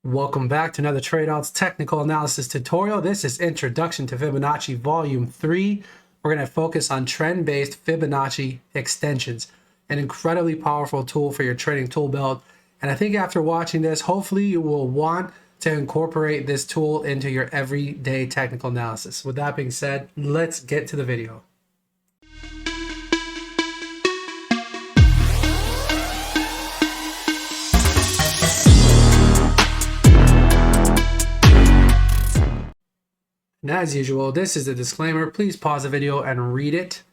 Welcome back to another TradeOut's technical analysis tutorial. This is Introduction to Fibonacci Volume 3. We're going to focus on trend-based Fibonacci extensions, an incredibly powerful tool for your trading tool belt. And I think after watching this, hopefully you will want to incorporate this tool into your everyday technical analysis. With that being said, let's get to the video. And as usual, this is a disclaimer. Please pause the video and read it.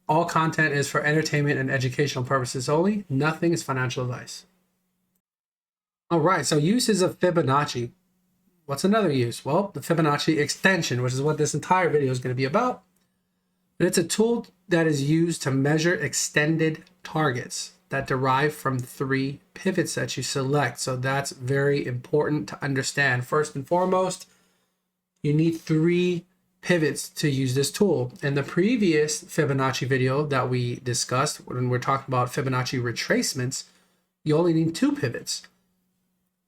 All content is for entertainment and educational purposes only. Nothing is financial advice. All right, so uses of Fibonacci. What's another use? Well, the Fibonacci extension, which is what this entire video is going to be about. And it's a tool that is used to measure extended targets that derive from 3 pivots that you select. So that's very important to understand. First and foremost, you need 3 pivots to use this tool. In the previous Fibonacci video that we discussed, when we're talking about Fibonacci retracements, you only need 2 pivots.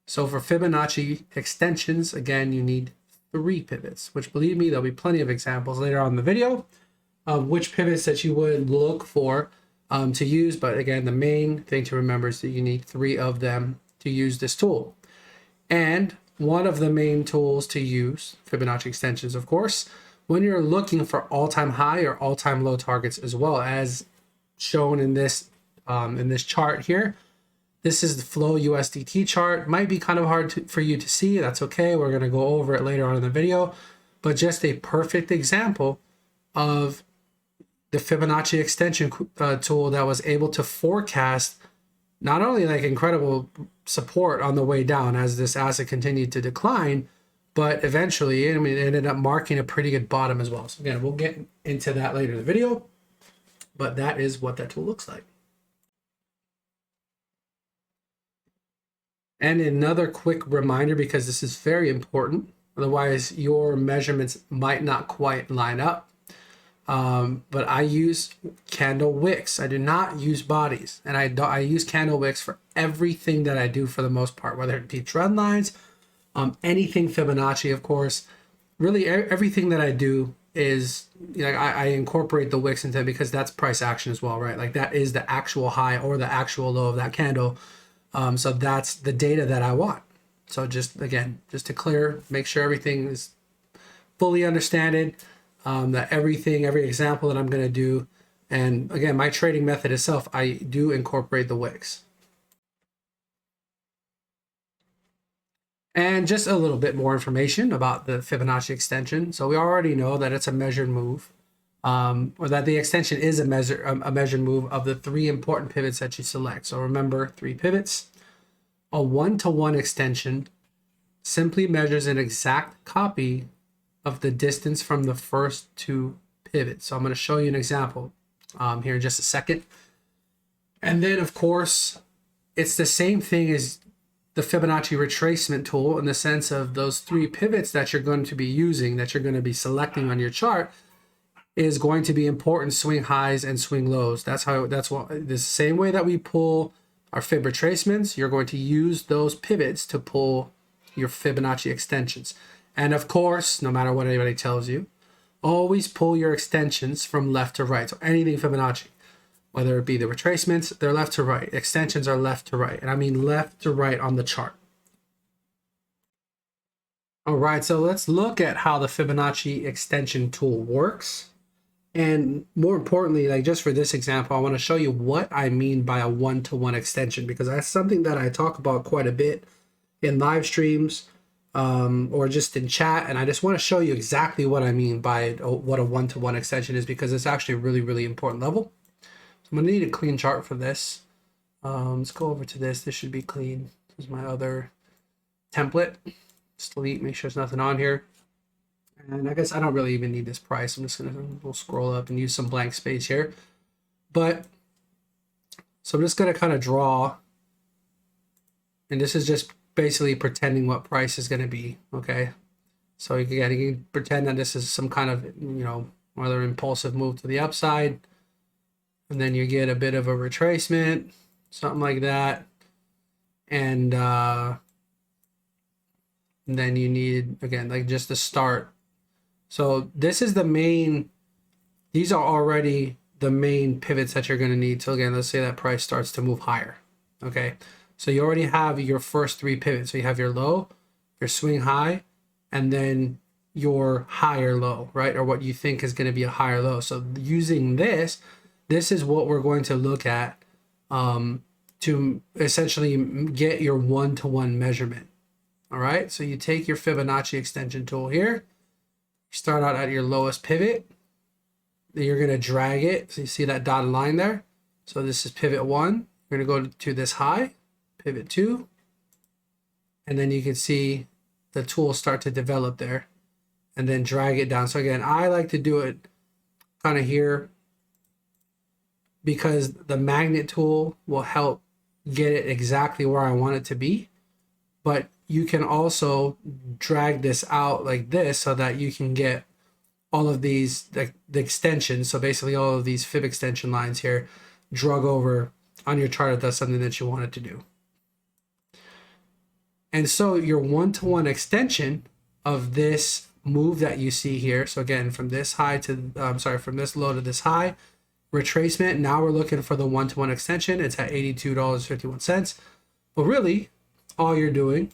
So for Fibonacci extensions, again, you need 3 pivots, which, believe me, there'll be plenty of examples later on in the video of which pivots that you would look for to use. But again, the main thing to remember is that you need 3 of them to use this tool. And one of the main tools to use, Fibonacci extensions, of course, when you're looking for all-time high or all-time low targets, as well as shown in this chart here. This is the Flow USDT chart. Might be kind of hard for you to see. That's okay. We're going to go over it later on in the video, but just a perfect example of the Fibonacci extension tool that was able to forecast not only like incredible support on the way down as this asset continued to decline, but eventually, I mean, it ended up marking a pretty good bottom as well. So again, we'll get into that later in the video, but that is what that tool looks like. And another quick reminder, because this is very important, otherwise your measurements might not quite line up. But I use candle wicks. I do not use bodies, and I use candle wicks for everything that I do for the most part, whether it be trend lines, anything Fibonacci, of course. Really, everything that I do is, you know, I incorporate the wicks into it because that's price action as well, right? Like that is the actual high or the actual low of that candle. So that's the data that I want. So just again, just to make sure everything is fully understood. That every example that I'm going to do, and again, my trading method itself, I do incorporate the wicks. And just a little bit more information about the Fibonacci extension. So we already know that it's a measured move, or that the extension is a measured move of the 3 important pivots that you select. So remember, 3 pivots. A 1-to-1 extension simply measures an exact copy of the distance from the first 2 pivots. So I'm going to show you an example here in just a second. And then, of course, it's the same thing as the Fibonacci retracement tool in the sense of those 3 pivots that you're going to be using, that you're going to be selecting on your chart, is going to be important swing highs and swing lows. That's the same way that we pull our Fib retracements, you're going to use those pivots to pull your Fibonacci extensions. And of course, no matter what anybody tells you, always pull your extensions from left to right. So anything Fibonacci, whether it be the retracements, they're left to right. Extensions are left to right. And I mean left to right on the chart. All right, so let's look at how the Fibonacci extension tool works. And more importantly, like just for this example, I want to show you what I mean by a 1-to-1 extension, because that's something that I talk about quite a bit in live streams, or just in chat, and I just want to show you exactly what I mean by what a 1-to-1 extension is, because it's actually a really, really important level. So I'm going to need a clean chart for this. Let's go over to this. This should be clean. This is my other template. Just delete, make sure there's nothing on here. And I guess I don't really even need this price. I'm just we'll scroll up and use some blank space here. But so I'm just going to kind of draw, and this is just basically pretending what price is going to be. Okay, so you can pretend that this is some kind of, you know, whether impulsive move to the upside, and then you get a bit of a retracement, something like that, and And then you need, again, like just the start. So this is the main, these are already the main pivots that you're going to need. So again, let's say that price starts to move higher. Okay. So you already have your first three pivots. So you have your low, your swing high, and then your higher low, right? Or what you think is going to be a higher low. So using this is what we're going to look at to essentially get your one-to-one measurement. All right. So you take your Fibonacci extension tool here, start out at your lowest pivot. Then you're going to drag it. So you see that dotted line there. So this is pivot 1. You're going to go to this high, pivot 2. And then you can see the tool start to develop there and then drag it down. So again, I like to do it kind of here because the magnet tool will help get it exactly where I want it to be. But you can also drag this out like this so that you can get all of these, the extensions. So basically all of these fib extension lines here drug over on your chart if that's something that you wanted to do. And so your one-to-one extension of this move that you see here. So again, from this high to, from this low to this high, retracement. Now we're looking for the one-to-one extension. It's at $82.51. But really, all you're doing,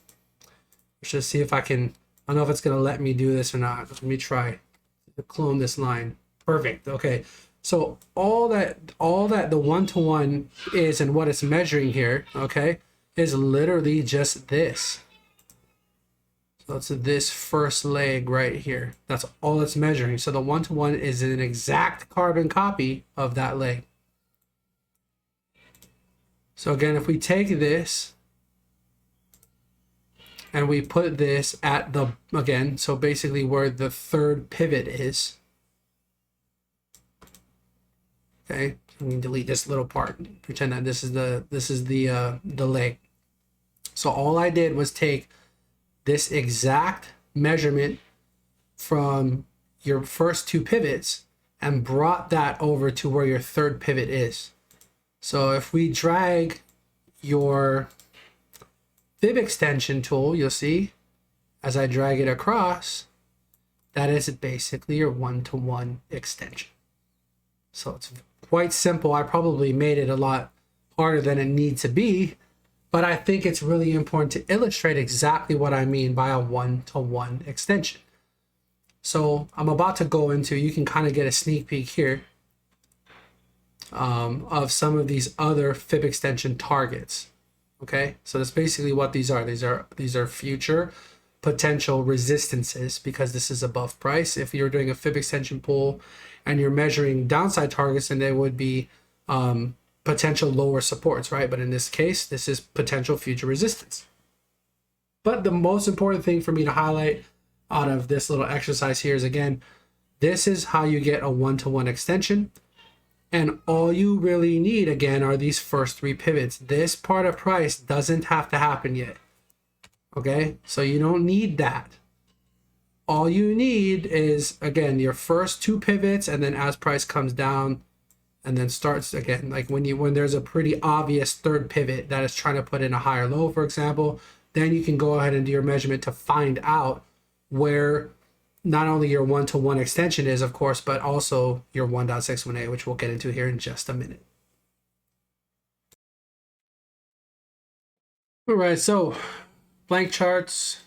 let's just see if I can, I don't know if it's going to let me do this or not. Let me try to clone this line. Perfect. Okay. So all that the one-to-one is and what it's measuring here, okay, is literally just this. So it's this first leg right here. That's all it's measuring. So the one-to-one is an exact carbon copy of that leg. So again, if we take this and we put this at the, again, so basically where the third pivot is. Okay, I'm going to delete this little part. Pretend that this is the leg. So all I did was take this exact measurement from your first two pivots and brought that over to where your third pivot is. So if we drag your fib extension tool, you'll see as I drag it across, that is basically your one-to-one extension. So it's quite simple. I probably made it a lot harder than it needs to be, but I think it's really important to illustrate exactly what I mean by a one-to-one extension. So I'm about to go into, you can kind of get a sneak peek here of some of these other fib extension targets. Okay, so that's basically what these are. These are future potential resistances because this is above price. If you're doing a fib extension pull and you're measuring downside targets, then they would be potential lower supports, right? But in this case, this is potential future resistance. But the most important thing for me to highlight out of this little exercise here is, again, this is how you get a one-to-one extension. And all you really need, again, are these first three pivots. This part of price doesn't have to happen yet. Okay, so you don't need that. All you need is, again, your first two pivots, and then as price comes down and then starts again, like when there's a pretty obvious third pivot that is trying to put in a higher low, for example, then you can go ahead and do your measurement to find out where not only your one-to-one extension is, of course, but also your 1.618, which we'll get into here in just a minute. All right, so blank charts.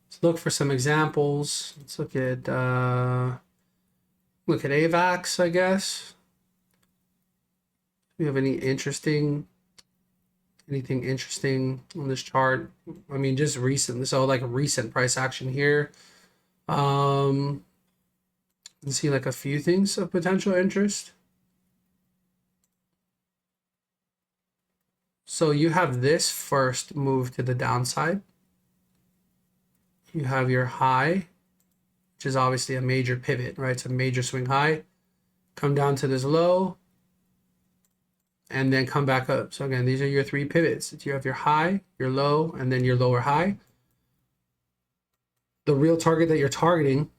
Let's look for some examples. Let's look at AVAX, I guess. Do we have anything interesting on this chart? I mean, just recent, so like recent price action here. Let's see like a few things of potential interest. So you have this first move to the downside. You have your high, which is obviously a major pivot, right? It's a major swing high. Come down to this low and then come back up. So again, these are your three pivots. You have your high, your low, and then your lower high. The real target that you're targeting,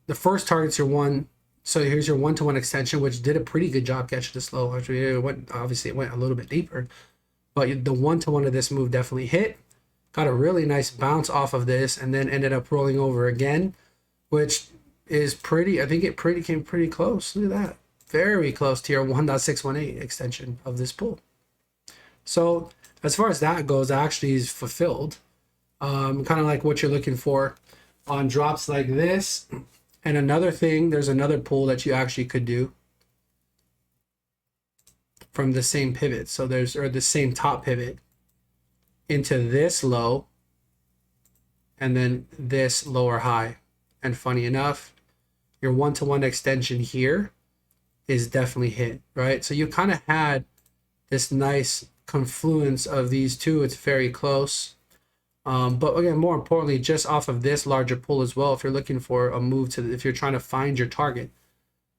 the first target's your one. So here's your one-to-one extension, which did a pretty good job catching this low. Actually, obviously it went a little bit deeper, but the one-to-one of this move definitely hit. got a really nice bounce off of this, and then ended up rolling over again, which is pretty, I think it came pretty close. Look at that. Very close to your 1.618 extension of this pull. So as far as that goes, actually is fulfilled. Kind of like what you're looking for on drops like this. And another thing, there's another pull that you actually could do from the same pivot. So there's, or the same top pivot into this low and then this lower high. And funny enough, your 1-to-1 extension here is definitely hit, right? So you kind of had this nice confluence of these two. It's very close. But again, more importantly, just off of this larger pull as well, if you're looking for a move to, if you're trying to find your target,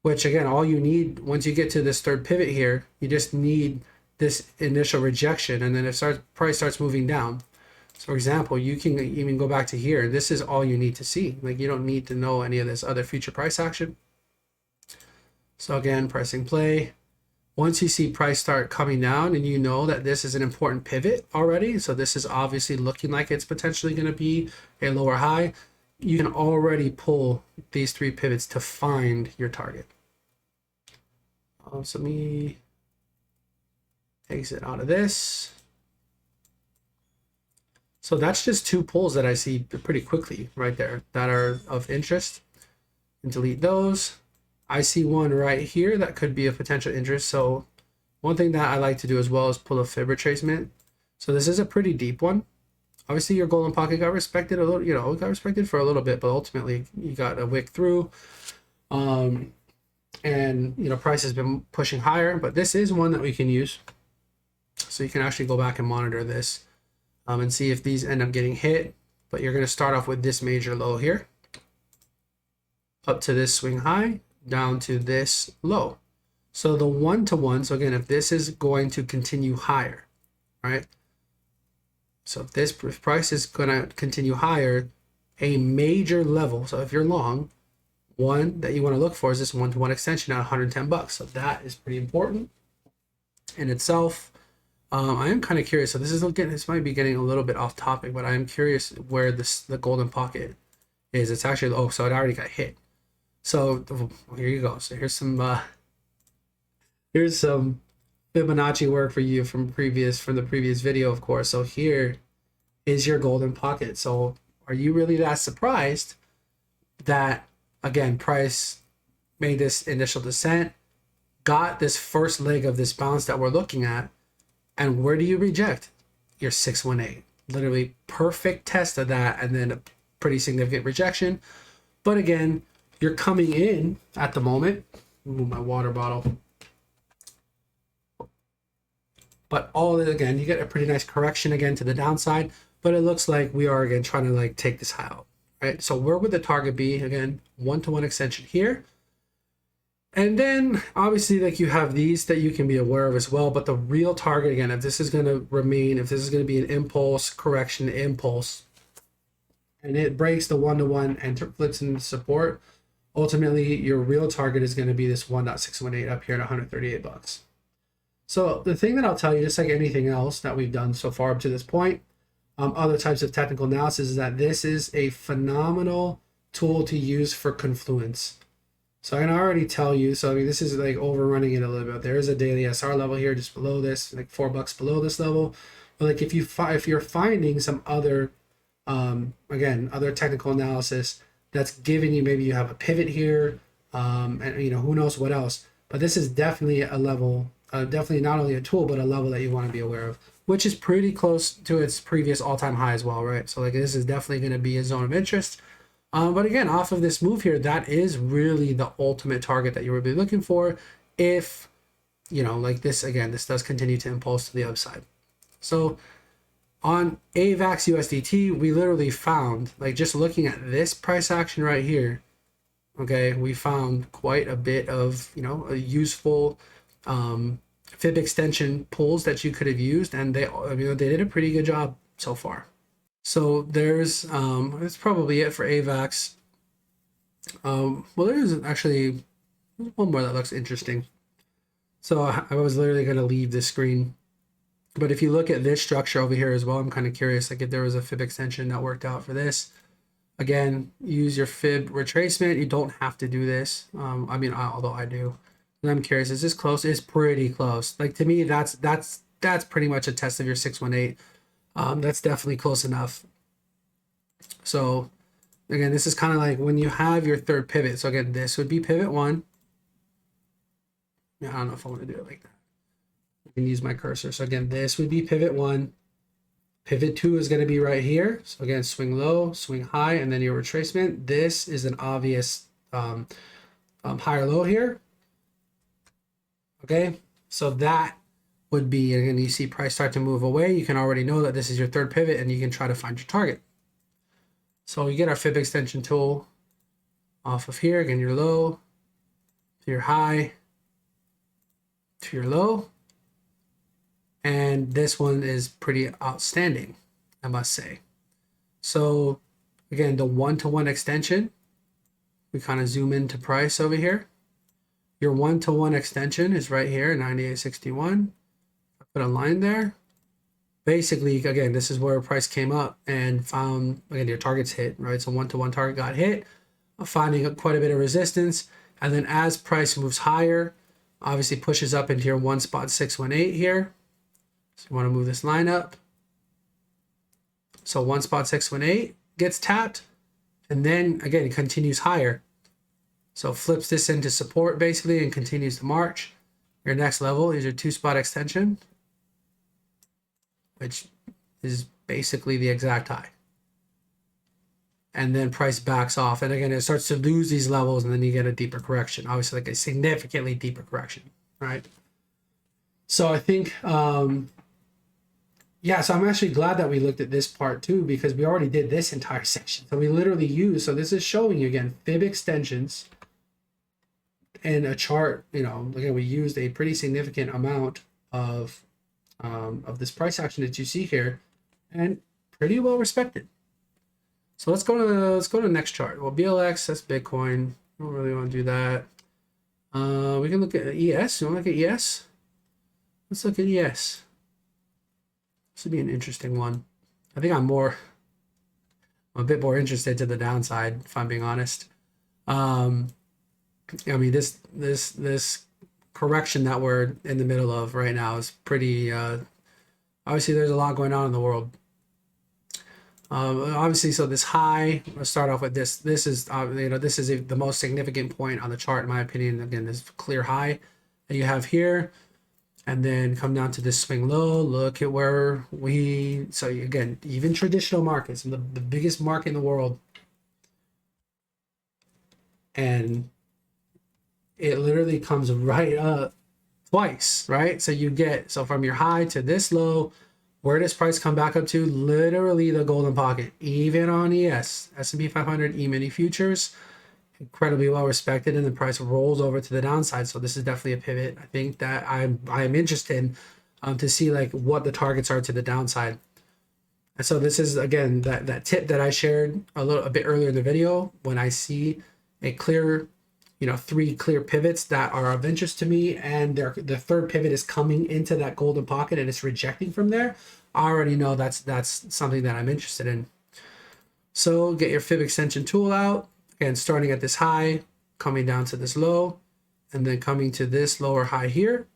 which again, all you need once you get to this third pivot here, you just need this initial rejection. And then if price starts moving down, so for example, you can even go back to here. This is all you need to see. Like, you don't need to know any of this other future price action. So again, pressing play. Once you see price start coming down and you know that this is an important pivot already, so this is obviously looking like it's potentially going to be a lower high, you can already pull these 3 pivots to find your target. So let me exit out of this. So that's just 2 pulls that I see pretty quickly right there that are of interest, and delete those. I see one right here that could be of potential interest. So one thing that I like to do as well is pull a fib retracement. So this is a pretty deep one. Obviously your golden pocket got respected a little, you know, got respected for a little bit, but ultimately you got a wick through. And you know, price has been pushing higher, but this is one that we can use. So you can actually go back and monitor this and see if these end up getting hit. But you're going to start off with this major low here, up to this swing high, down to this low. So the 1-to-1, so again, if this is going to continue higher, right? So if this price is going to continue higher, a major level, so if you're long, one that you want to look for is this 1-to-1 extension at $110. So that is pretty important in itself. I am kind of curious. So this might be getting a little bit off topic, but I am curious where the golden pocket is. It's actually, oh, so it already got hit. So here you go. So here's some Fibonacci work for you from the previous video, of course. So here is your golden pocket. So are you really that surprised that, again, price made this initial descent, got this first leg of this bounce that we're looking at, and where do you reject? Your 618. Literally perfect test of that, and then a pretty significant rejection. But again, you're coming in at the moment. Move my water bottle. But all of it, again, you get a pretty nice correction again to the downside. But it looks like we are again trying to like take this high out, right? So where would the target be? Again, 1-to-1 extension here. And then obviously like you have these that you can be aware of as well. But the real target, again, if this is going to remain, if this is going to be an impulse, correction, impulse, and it breaks the 1-to-1 and flips into support, ultimately your real target is going to be this 1.618 up here at $138. So the thing that I'll tell you, just like anything else that we've done so far up to this point, other types of technical analysis, is that this is a phenomenal tool to use for confluence. So I can already tell you, so I mean, this is like overrunning it a little bit. There is a daily SR level here just below this, like $4 below this level. But like if you're finding some other, again, other technical analysis that's giving you, maybe you have a pivot here, and you know, who knows what else. But this is definitely a level, definitely not only a tool, but a level that you want to be aware of, which is pretty close to its previous all-time high as well, right? So like this is definitely going to be a zone of interest. But again, off of this move here, that is really the ultimate target that you would be looking for if, you know, like this, again, this does continue to impulse to the upside. So on AVAX USDT, we literally found, like just looking at this price action right here, okay, we found quite a bit of, you know, a useful fib extension pulls that you could have used, and they, you know, they did a pretty good job so far. So there's that's probably it for AVAX. Well, there's actually one more that looks interesting. So I was literally going to leave this screen But if you look at this structure over here as well, I'm kind of curious, like if there was a fib extension that worked out for this. Again, use your fib retracement. You don't have to do this. I mean, although I do. And I'm curious, is this close? It's pretty close. Like to me, that's pretty much a test of your 618. That's definitely close enough. So again, this is kind of like when you have your third pivot. So again, this would be pivot one. I don't know if I want to do it like that. I can use my cursor. So again, this would be pivot one. Pivot two is going to be right here. So again, swing low, swing high, and then your retracement. This is an obvious higher low here. Okay, so that would be, again, you see price start to move away. You can already know that this is your third pivot, and you can try to find your target. So we get our fib extension tool off of here. Again, your low to your high to your low. And this one is pretty outstanding, I must say. So again, the one-to-one extension, we kind of zoom into price over here. Your one-to-one extension is right here, 98.61. I put a line there. Basically, again, this is where price came up and found, again, your targets hit, right? So one-to-one target got hit, finding quite a bit of resistance. And then as price moves higher, obviously pushes up into your 1.618 here. So you want to move this line up. So 1.618 gets tapped, and then again, it continues higher. So flips this into support basically and continues to march. Your next level is your 2-spot extension, which is basically the exact high. And then price backs off. And again, it starts to lose these levels, and then you get a deeper correction. Obviously, like a significantly deeper correction, right? So I think, yeah, so I'm actually glad that we looked at this part too, because we already did this entire section. So we literally used, so this is showing you again, fib extensions in a chart. You know, again, we used a pretty significant amount of this price action that you see here, and pretty well respected. So let's go to the next chart. Well, BLX, that's Bitcoin. I don't really want to do that. We can look at ES. You want to look at ES? Let's look at ES. This would be an interesting one. I think I'm a bit more interested to the downside, if I'm being honest. I mean, this correction that we're in the middle of right now is pretty, obviously there's a lot going on in the world. Obviously, so this high, let's start off with this. This is, this is the most significant point on the chart, in my opinion. Again, this clear high that you have here. And then come down to this swing low. Look at where so again, even traditional markets, the biggest market in the world, and it literally comes right up twice, right? So you get, so from your high to this low, where does price come back up to? Literally the golden pocket, even on ES, S&P 500 E-mini futures, incredibly well respected, and the price rolls over to the downside. So this is definitely a pivot. I think that I'm interested to see like what the targets are to the downside. And so this is again that tip that I shared a bit earlier in the video. When I see a clear, 3 clear pivots that are of interest to me, and the third pivot is coming into that golden pocket and it's rejecting from there, I already know that's something that I'm interested in. So get your fib extension tool out. Again, starting at this high, coming down to this low, and then coming to this lower high here.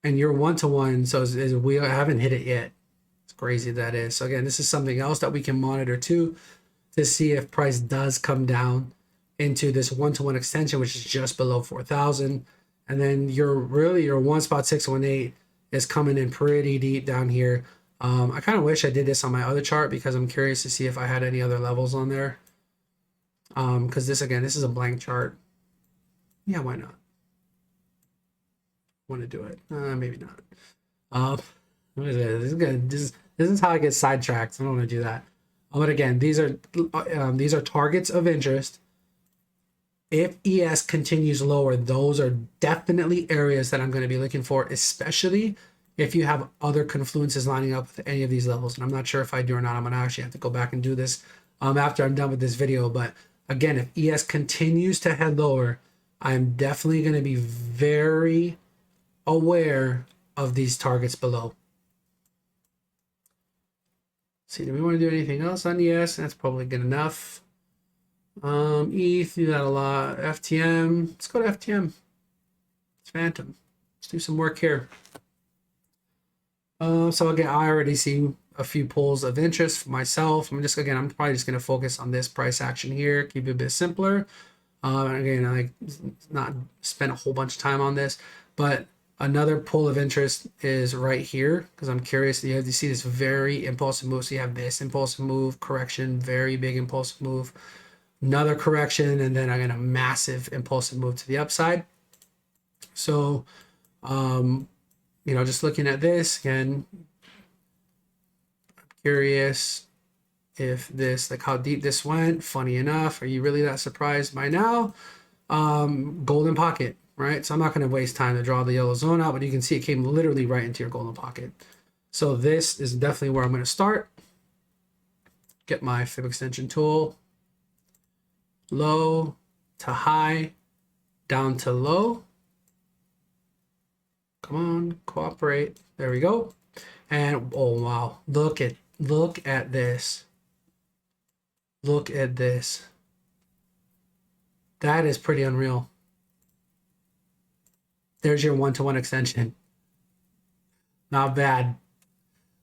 And your one-to-one, so we haven't hit it yet. It's crazy that is. So again, this is something else that we can monitor too, to see if price does come down into this one-to-one extension, which is just below 4,000. And then your 1.618 is coming in pretty deep down here. I kind of wish I did this on my other chart, because I'm curious to see if I had any other levels on there. Because this is a blank chart. Yeah, why not? Want to do it? Maybe not. This is how I get sidetracked. I don't want to do that. But again, these are targets of interest. If ES continues lower, those are definitely areas that I'm going to be looking for, especially if you have other confluences lining up with any of these levels. And I'm not sure if I do or not. I'm going to actually have to go back and do this after I'm done with this video. But again, if ES continues to head lower, I'm definitely going to be very aware of these targets below. See, do we want to do anything else on ES? That's probably good enough. ETH, do that a lot. FTM, let's go to FTM. It's Fantom. Let's do some work here. So again, I already see a few pulls of interest for myself. I'm probably just going to focus on this price action here, keep it a bit simpler. Again, I not spend a whole bunch of time on this, but another pull of interest is right here because I'm curious. You have to see this very impulsive move. So you have this impulsive move, correction, very big impulsive move, another correction, and then again a massive impulsive move to the upside. So, you know, just looking at this again, I'm curious if this, like how deep this went. Funny enough, are you really that surprised by now? Golden pocket, right? So I'm not going to waste time to draw the yellow zone out, but you can see it came literally right into your golden pocket. So this is definitely where I'm going to start. Get my fib extension tool, low to high, down to low. Come on, cooperate. There we go. And oh wow, look at this. Look at this. That is pretty unreal. There's your one-to-one extension. Not bad.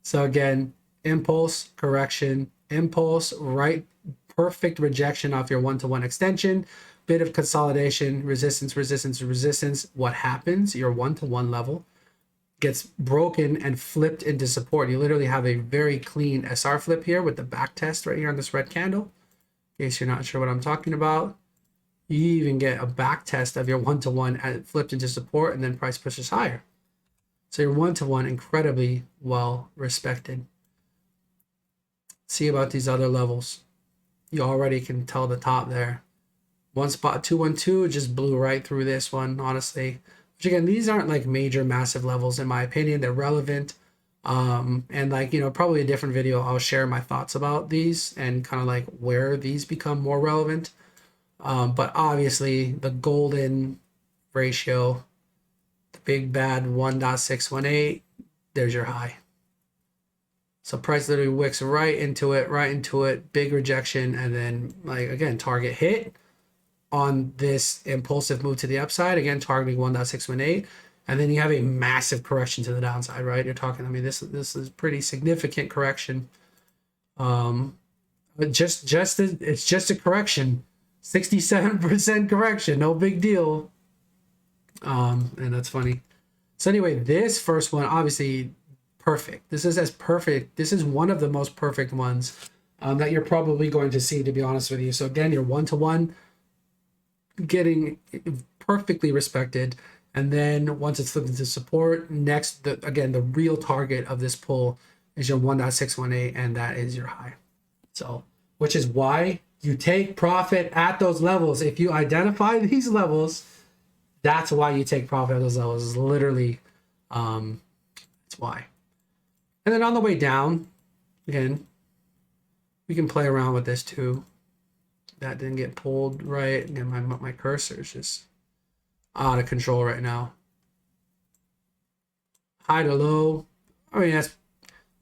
So again, impulse, correction, impulse, right, perfect rejection off your one-to-one extension, bit of consolidation, resistance, resistance, resistance. What happens? Your one-to-one level gets broken and flipped into support. You literally have a very clean SR flip here with the back test right here on this red candle. In case you're not sure what I'm talking about, you even get a back test of your one-to-one flipped into support, and then price pushes higher. So your one-to-one incredibly well respected. See about these other levels. You already can tell the top there. One spot 212 just blew right through this one, honestly. Which again, these aren't like major massive levels in my opinion. They're relevant. And like, you know, probably a different video, I'll share my thoughts about these and kind of like where these become more relevant. But obviously the golden ratio, the big bad 1.618, there's your high. So price literally wicks right into it, big rejection, and then like again, target hit on this impulsive move to the upside, again targeting 1.618, and then you have a massive correction to the downside, right? You're talking, I mean, this is pretty significant correction. But it's just a correction, 67% correction, no big deal. And that's funny. So anyway, this first one, obviously perfect. This is as perfect. This is one of the most perfect ones that you're probably going to see, to be honest with you. So again, your one-to-one getting perfectly respected, and then once it's flipped into support, next, again, the real target of this pull is your 1.618, and that is your high. So, which is why you take profit at those levels. If you identify these levels, that's why you take profit at those levels. Is literally, that's why. And then on the way down, again, we can play around with this too. That didn't get pulled right. Again, my cursor is just out of control right now. High to low. I mean, that's a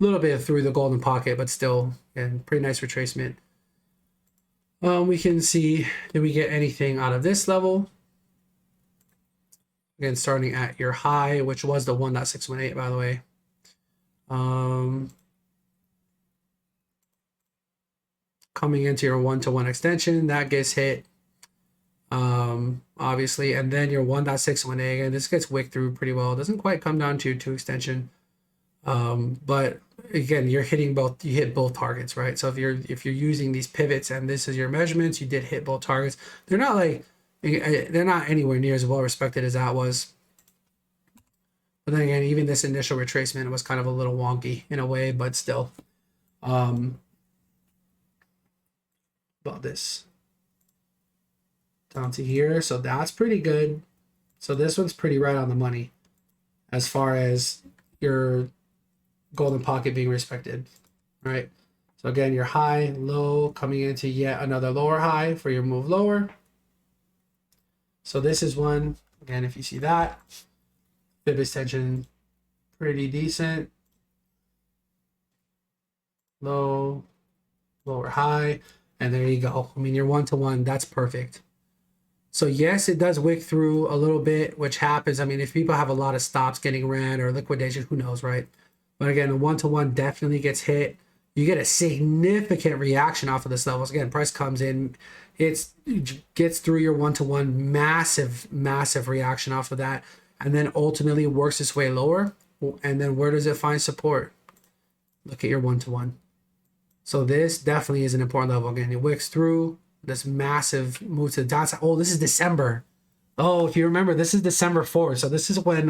little bit through the golden pocket, but still, and pretty nice retracement. We can see, did we get anything out of this level? Again, starting at your high, which was the 1.618, by the way. Coming into your one-to-one extension, that gets hit, obviously, and then your 1.618, again, this gets wicked through pretty well. It doesn't quite come down to your 2 extension, but again, you're hitting both. You hit both targets, right? So if you're using these pivots and this is your measurements, you did hit both targets. They're not anywhere near as well respected as that was. But then again, even this initial retracement was kind of a little wonky in a way, but still. About this down to here, so that's pretty good. So this one's pretty right on the money as far as your golden pocket being respected, right? So again, your high, low, coming into yet another lower high for your move lower. So this is one, again, if you see that, fib extension pretty decent. Low, lower high, and there you go. I mean, your 1-to-1, that's perfect. So yes, it does wick through a little bit, which happens. I mean, if people have a lot of stops getting ran or liquidation, who knows, right? But again, the 1-to-1 definitely gets hit. You get a significant reaction off of this levels. Again, price comes in, it gets through your 1-to-1, massive reaction off of that, and then ultimately works its way lower. And then where does it find support? Look at your 1-to-1. So this definitely is an important level. Again, it wicks through this massive move to the downside. Oh, this is December. Oh, if you remember, this is December 4th. So this is when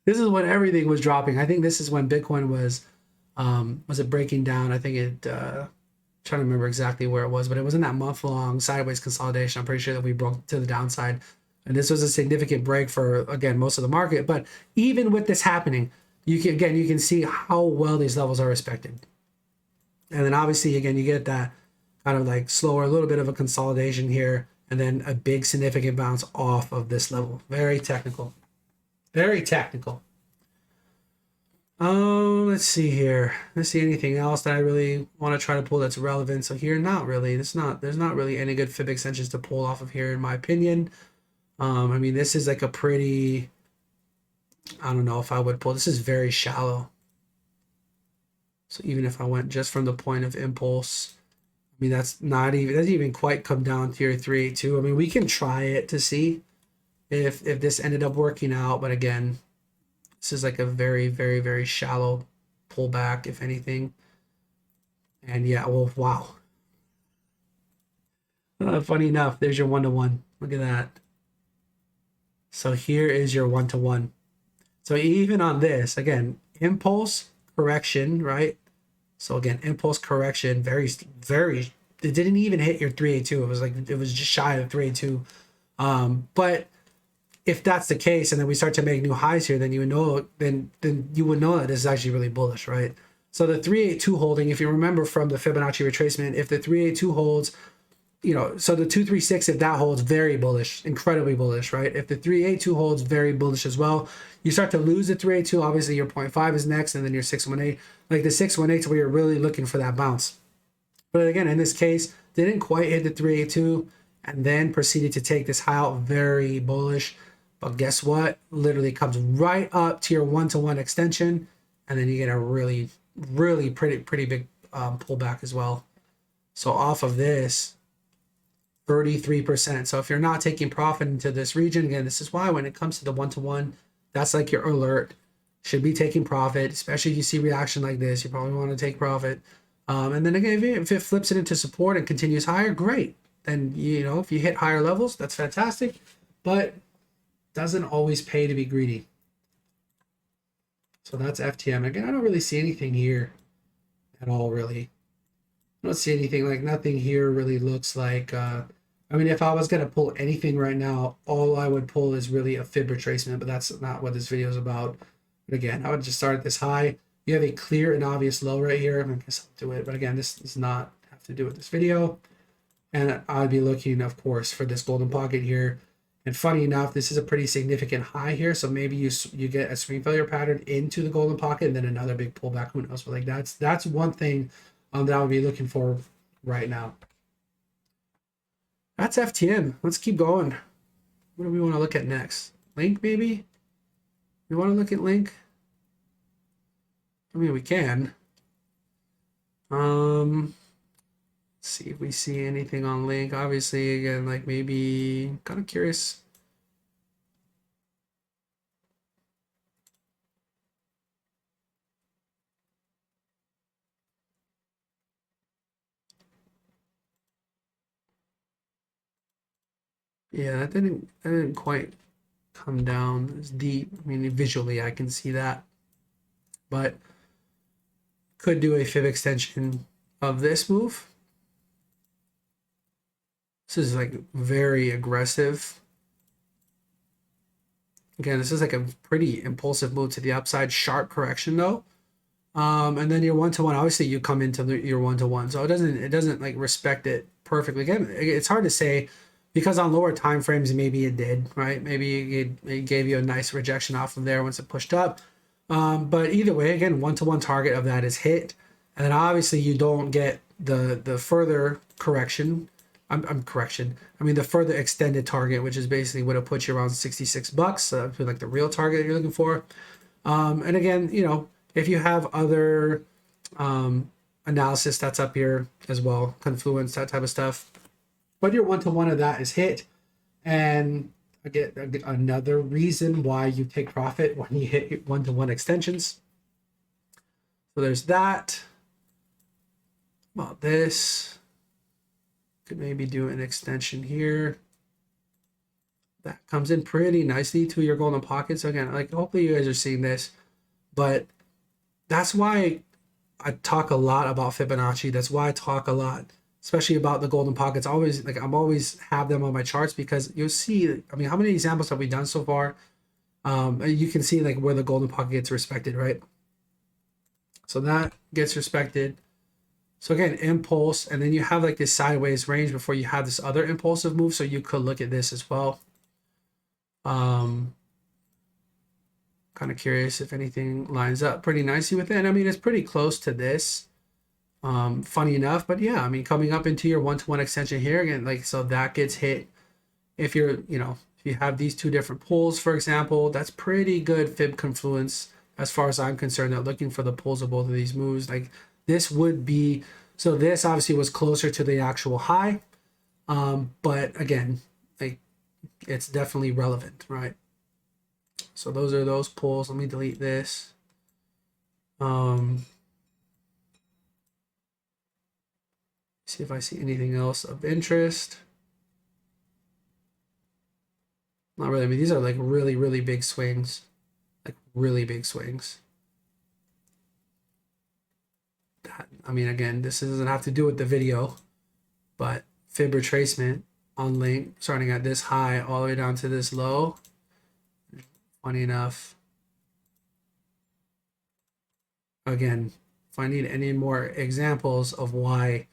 everything was dropping. I think this is when Bitcoin was it breaking down? I think it trying to remember exactly where it was, but it was in that month-long sideways consolidation. I'm pretty sure that we broke to the downside. And this was a significant break for, again, most of the market. But even with this happening, you can see how well these levels are respected. And then obviously, again, you get that kind of like slower, a little bit of a consolidation here, and then a big significant bounce off of this level. Very technical. Very technical. Oh, let's see here. Let's see anything else that I really want to try to pull that's relevant. So here, not really. There's not really any good fib extensions to pull off of here, in my opinion. I mean, this is like a pretty, I don't know if I would pull. This is very shallow. So even if I went just from the point of impulse, I mean, that's not even, doesn't even quite come down to your 382. I mean, we can try it to see if this ended up working out. But again, this is like a very shallow pullback, if anything. And yeah, well, wow. Funny enough, there's your 1-to-1. Look at that. So here is your 1-to-1. So even on this, again, impulse correction, right? So again, impulse correction, very, it didn't even hit your 382. It was just shy of 382. But if that's the case, and then we start to make new highs here, then you would know, then you would know that this is actually really bullish, right? So the 382 holding, if you remember from the Fibonacci retracement, if the 382 holds, so the 236, if that holds, very bullish, incredibly bullish, right? If the 382 holds, very bullish as well. You start to lose the 382, obviously your 0.5 is next, and then your 618. Like the 618 is where you're really looking for that bounce. But again, in this case, didn't quite hit the 382, and then proceeded to take this high out, very bullish. But guess what? Literally comes right up to your 1-to-1 extension, and then you get a really pretty big pullback as well. So off of this, 33%. So if you're not taking profit into this region, again, this is why when it comes to the 1-to-1, that's like your alert. Should be taking profit, especially if you see reaction like this. You probably want to take profit. And then again, if it flips it into support and continues higher, great. Then, if you hit higher levels, that's fantastic. But doesn't always pay to be greedy. So that's FTM. Again, I don't really see anything here at all, really. I don't see anything, like nothing here really looks like, I mean, if I was going to pull anything right now, all I would pull is really a fib retracement, but that's not what this video is about. But again, I would just start at this high. You have a clear and obvious low right here. I guess I'll do it. But again, this does not have to do with this video. And I'd be looking, of course, for this golden pocket here. And funny enough, this is a pretty significant high here. So maybe you get a screen failure pattern into the golden pocket and then another big pullback. Who knows? But like that's one thing that I would be looking for right now. That's FTM. Let's keep going. What do we want to look at next? Link, maybe? We want to look at Link? I mean, we can. Let's see if we see anything on Link. Obviously, again, like maybe kind of curious. Yeah, that didn't quite come down as deep. I mean, visually I can see that, but could do a fib extension of this move. This is like very aggressive. Again, this is like a pretty impulsive move to the upside, sharp correction though. And then your 1-to-1, obviously you come into your 1-to-1, so it doesn't like respect it perfectly. Again, it's hard to say because on lower time frames maybe it did, right? Maybe it gave you a nice rejection off of there once it pushed up. But either way, again, one-to-one target of that is hit. And then obviously you don't get the further correction. Correction. I mean, the further extended target, which is basically what it puts you around 66 bucks. So like the real target you're looking for. And again, you know, if you have other analysis, that's up here as well, confluence, that type of stuff. But your one-to-one of that is hit. And again, another reason why you take profit when you hit one-to-one extensions. So there's that. About this, could maybe do an extension here. That comes in pretty nicely to your golden pocket. So again, like hopefully you guys are seeing this, but that's why I talk a lot about Fibonacci. That's why I talk a lot, especially about the golden pockets. Always like I'm always have them on my charts because you'll see. I mean, how many examples have we done so far? You can see like where the golden pocket gets respected, right? So that gets respected. So again, impulse, and then you have like this sideways range before you have this other impulsive move. So you could look at this as well. Kind of curious if anything lines up pretty nicely with it. And I mean, it's pretty close to this. Funny enough, but yeah, I mean, coming up into your one-to-one extension here again, like so that gets hit. If you're, you know, if you have these two different pulls, for example, that's pretty good fib confluence as far as I'm concerned. That looking for the pulls of both of these moves, like. This would be, so this obviously was closer to the actual high, but again, like it's definitely relevant, right? So those are those pulls. Let me delete this. See if I see anything else of interest. Not really. I mean, these are like really, really big swings, like really big swings. I mean, again, this doesn't have to do with the video, but fib retracement on link starting at this high all the way down to this low. Funny enough. Again, if I need any more examples of why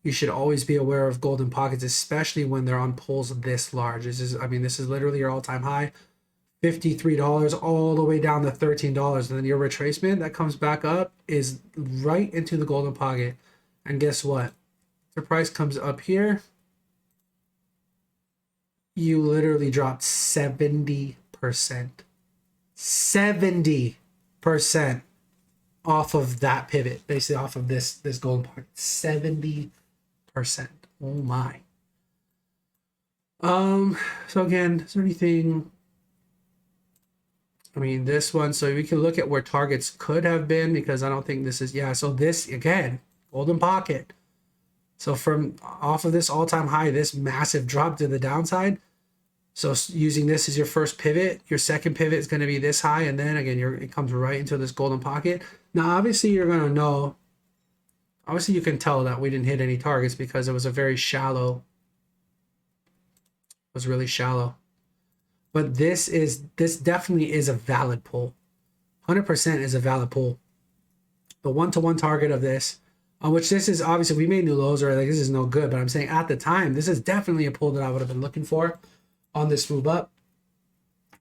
you should always be aware of golden pockets, especially when they're on pulls this large. This is, I mean, this is literally your all-time high. $53 all the way down to $13, and then your retracement that comes back up is right into the golden pocket. And guess what? The price comes up here. You literally dropped 70%. 70% off of that pivot, basically off of this golden pocket. 70%. Oh my. So again, is there anything? I mean, this one, so we can look at where targets could have been because I don't think this is, yeah. So this, again, golden pocket. So from off of this all-time high, this massive drop to the downside. So using this as your first pivot, your second pivot is going to be this high. And then again, it comes right into this golden pocket. Now, obviously you're going to know, obviously you can tell that we didn't hit any targets because it was a very shallow, it was really shallow. But this definitely is a valid pull. 100% is a valid pull. The one-to-one target of this, on which this is obviously, we made new lows or like this is no good, but I'm saying at the time, this is definitely a pull that I would have been looking for on this move up.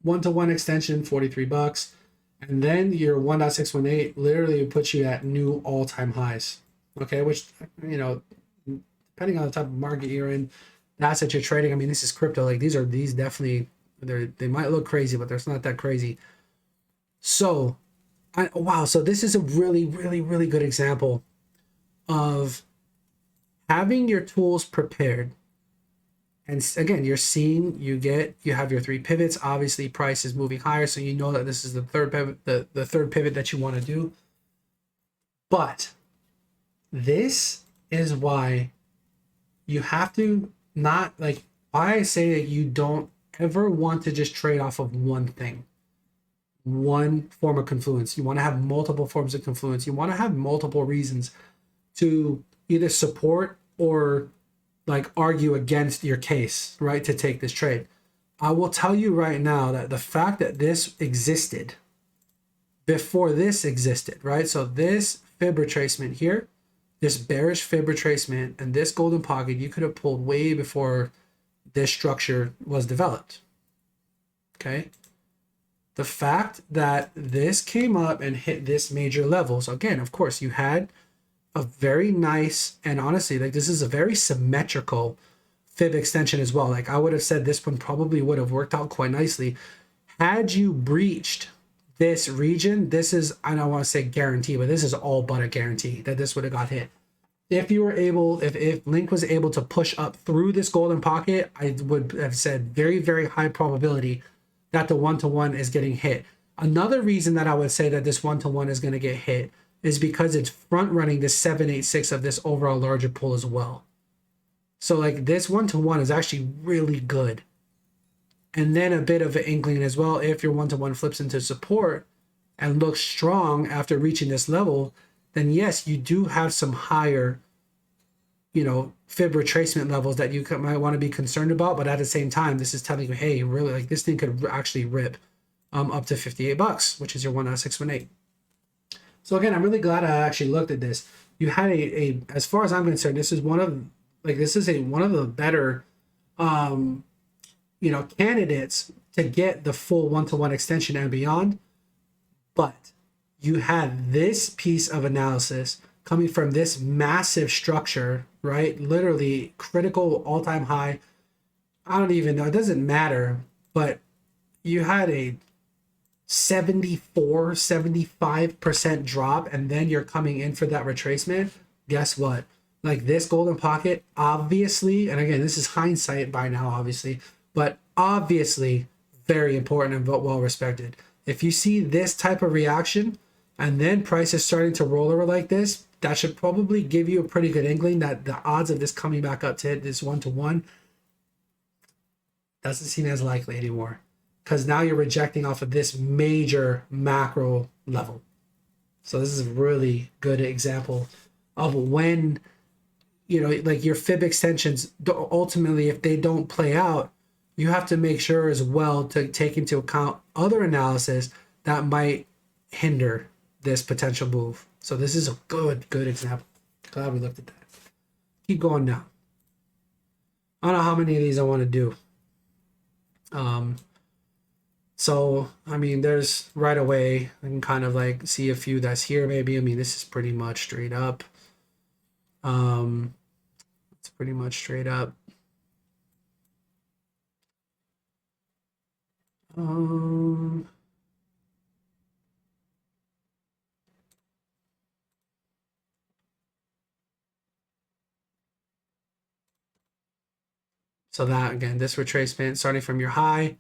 One-to-one extension, $43. And then your 1.618 literally puts you at new all-time highs. Okay, which, you know, depending on the type of market you're in, the asset you're trading, I mean, this is crypto. Like these definitely, they might look crazy, but it's not that crazy. So, wow. So this is a really, really, really good example of having your tools prepared. And again, you're seeing, you have your three pivots. Obviously, price is moving higher, so you know that this is the third pivot, the third pivot that you want to do. But this is why you have to not, like, why I say that you don't ever want to just trade off of one thing, one form of confluence. You want to have multiple forms of confluence. You want to have multiple reasons to either support or like argue against your case, right, to take this trade. I will tell you right now that the fact that this existed before this existed, right? So this fib retracement here, this bearish fib retracement and this golden pocket, you could have pulled way before this structure was developed. Okay. The fact that this came up and hit this major level. So again, of course, you had a very nice, and honestly, like this is a very symmetrical fib extension as well. Like I would have said this one probably would have worked out quite nicely. Had you breached this region, this is, I don't want to say guarantee, but this is all but a guarantee that this would have got hit. If you were able, if Link was able to push up through this golden pocket, I would have said very, very high probability that the 1-to-1 is getting hit. Another reason that I would say that this 1-to-1 is going to get hit is because it's front running this 786 of this overall larger pull as well. So like this 1-to-1 is actually really good. And then a bit of an inkling as well, if your 1-to-1 flips into support and looks strong after reaching this level, then yes, you do have some higher, fib retracement levels that you might want to be concerned about. But at the same time, this is telling you, hey, really, like this thing could actually rip up to $58, which is your 1.618. So again, I'm really glad I actually looked at this. You had a as far as I'm concerned, this is one of the better candidates to get the full 1-to-1 extension and beyond. But you had this piece of analysis coming from this massive structure, right? Literally critical all-time high. I don't even know, it doesn't matter, but you had a 75% drop, and then you're coming in for that retracement. Guess what? Like this golden pocket, obviously, and again, this is hindsight by now, obviously, but obviously very important and well respected. If you see this type of reaction and then price is starting to roll over like this, that should probably give you a pretty good inkling that the odds of this coming back up to hit this 1-to-1 doesn't seem as likely anymore, because now you're rejecting off of this major macro level. So this is a really good example of when, like your fib extensions, ultimately, if they don't play out, you have to make sure as well to take into account other analysis that might hinder this potential move. So this is a good example. Glad we looked at that. Keep going now. I don't know how many of these I want to do. So, I mean, there's right away, I can kind of like see a few that's here maybe. I mean, this is pretty much straight up. It's pretty much straight up. So that, again, this retracement starting from your high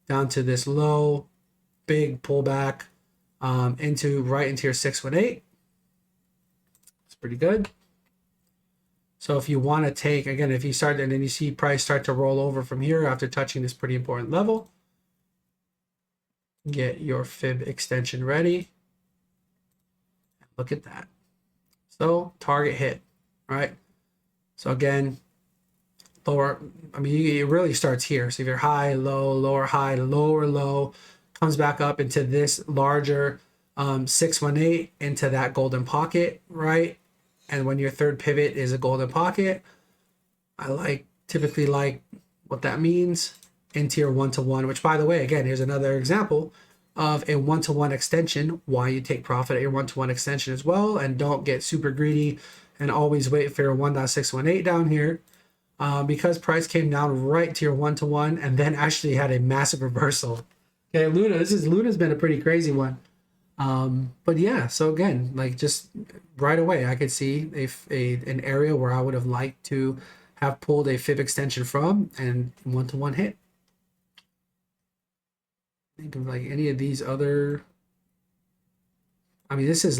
down to this low, big pullback into your 618. It's pretty good. So if you want to take, again, if you start and then you see price start to roll over from here after touching this pretty important level, get your fib extension ready. Look at that. So target hit, right? So again, lower, I mean, it really starts here. So if you're high, low, lower, high, lower, low, comes back up into this larger 618 into that golden pocket, right? And when your third pivot is a golden pocket, I typically like what that means into your 1-to-1, which, by the way, again, here's another example of a 1-to-1 extension, why you take profit at your 1-to-1 extension as well, and don't get super greedy and always wait for your 1.618 down here, because price came down right to your 1-to-1 and then actually had a massive reversal. Okay, Luna's been a pretty crazy one. But yeah, so again, like just right away, I could see an area where I would have liked to have pulled a fib extension from and 1-to-1 hit. Think of like any of these other, I mean, this is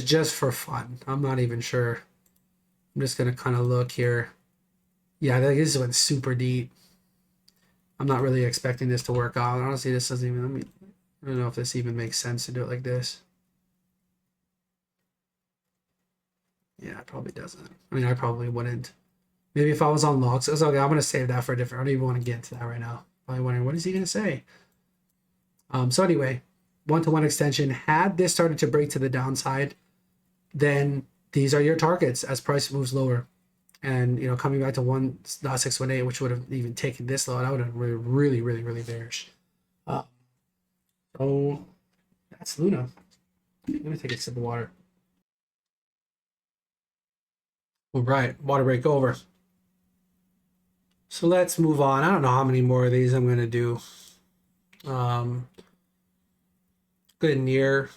just for fun. I'm not even sure. I'm just gonna kind of look here. Yeah, this went super deep. I'm not really expecting this to work out. Honestly, this doesn't even, I don't know if this even makes sense to do it like this. Yeah, it probably doesn't. I mean, I probably wouldn't. Maybe if I was on logs. Okay, I'm going to save that for a different, I don't even want to get into that right now. Probably wondering, what is he going to say? So anyway, 1-to-1 extension. Had this started to break to the downside, then these are your targets as price moves lower. And you know, coming back to 1.618, which would have even taken this low, that would have been really bearish. So that's Luna. Let me take a sip of water. All right, water break over. So let's move on. I don't know how many more of these I'm going to do. Good near.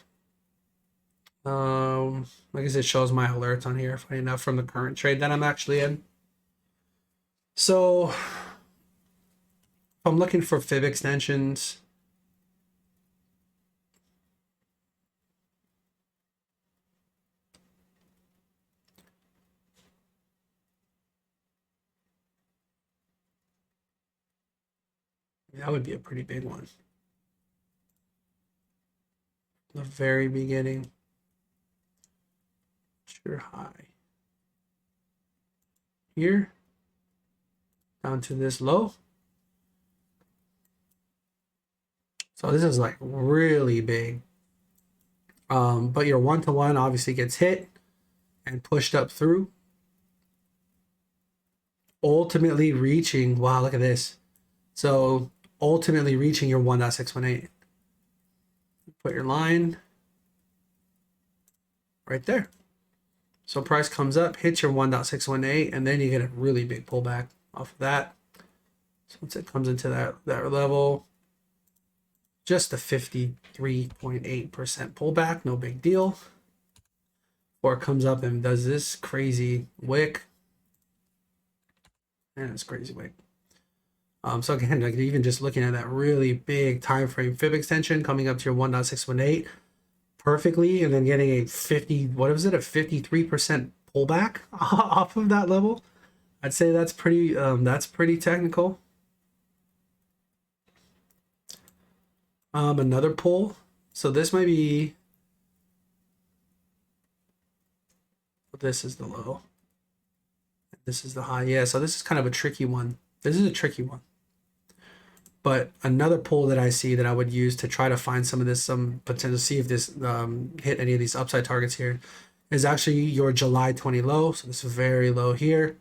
I guess it shows my alerts on here, funny enough, from the current trade that I'm actually in. So if I'm looking for fib extensions, that would be a pretty big one. The very beginning. Sure, high. Here. Down to this low. So this is like really big. But your 1-to-1 obviously gets hit and pushed up through. Ultimately reaching, wow, look at this. So ultimately reaching your 1.618. Put your line right there. So price comes up, hits your 1.618, and then you get a really big pullback off of that. So once it comes into that level, just a 53.8% pullback, no big deal. Or it comes up and does this crazy wick. And it's crazy wick. So again, like even just looking at that really big time frame fib extension coming up to your 1.618 perfectly, and then getting a 53% pullback off of that level. I'd say that's pretty technical. Another pull. So this might be, this is the low. This is the high. Yeah, so this is kind of a tricky one. This is a tricky one. But another pull that I see that I would use to try to find some potential, see if this hit any of these upside targets here, is actually your July 20 low. So this is very low here.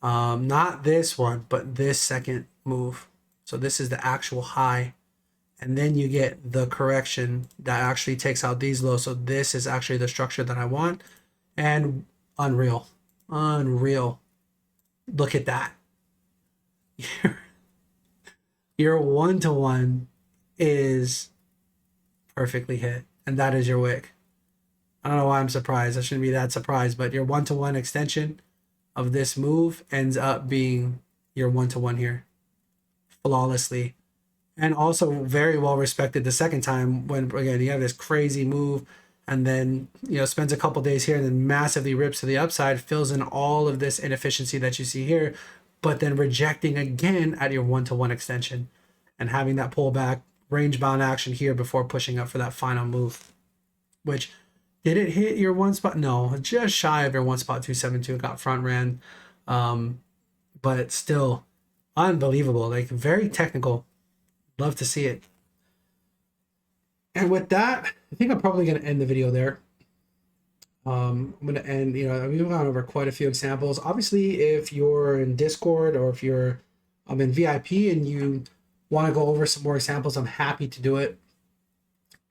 Not this one, but this second move. So this is the actual high. And then you get the correction that actually takes out these lows. So this is actually the structure that I want. And unreal. Unreal. Look at that. Your 1-to-1 is perfectly hit. And that is your wick. I don't know why I'm surprised. I shouldn't be that surprised. But your 1-to-1 extension of this move ends up being your 1-to-1 here. Flawlessly. And also very well respected the second time when, again, you have this crazy move and then, you know, spends a couple days here and then massively rips to the upside, fills in all of this inefficiency that you see here, but then rejecting again at your 1-to-1 extension and having that pullback range bound action here before pushing up for that final move, which did it hit your one spot? No, just shy of your 1 spot 272, got front ran. But still unbelievable, like very technical. Love to see it. And with that, I think I'm probably going to end the video there. I'm going to end, you know, we've gone over quite a few examples. Obviously, if you're in Discord or if you're in VIP and you want to go over some more examples, I'm happy to do it.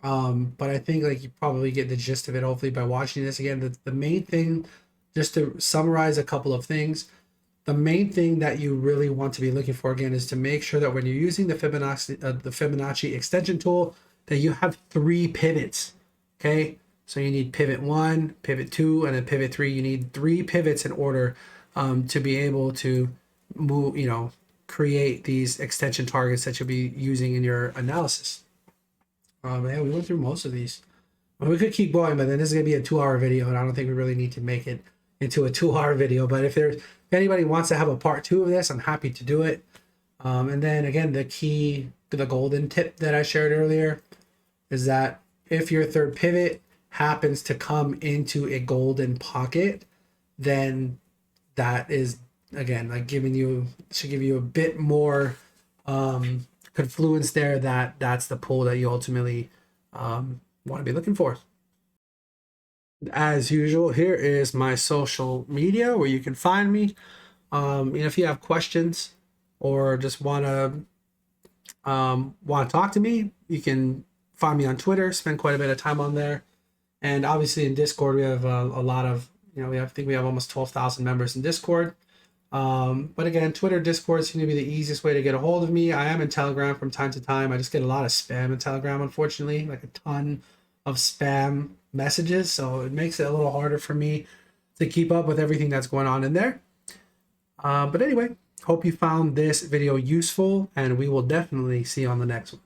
But I think like you probably get the gist of it, hopefully, by watching this again. The main thing, just to summarize a couple of things, the main thing that you really want to be looking for again is to make sure that when you're using the Fibonacci extension tool, that you have 3 pivots. Okay, so you need pivot 1, pivot 2, and then pivot 3. You need 3 pivots in order to be able to move, you know, create these extension targets that you'll be using in your analysis. Yeah, we went through most of these. Well, we could keep going, but then this is gonna be a 2-hour video, and I don't think we really need to make it into a 2-hour video. But if anybody wants to have a part 2 of this, I'm happy to do it. And then again, the golden tip that I shared earlier is that if your third pivot happens to come into a golden pocket, then that is, again, like should give you a bit more confluence there, that's the pull that you ultimately want to be looking for. As usual, here is my social media where you can find me. If you have questions or just want to talk to me, you can find me on Twitter. Spend quite a bit of time on there, and obviously in Discord we have a lot of I think we have almost 12,000 members in Discord. But again, Twitter, Discord seem to be the easiest way to get a hold of me. I am in Telegram from time to time. I just get a lot of spam in Telegram, unfortunately, like a ton of spam messages. So it makes it a little harder for me to keep up with everything that's going on in there. But anyway, hope you found this video useful, and we will definitely see you on the next one.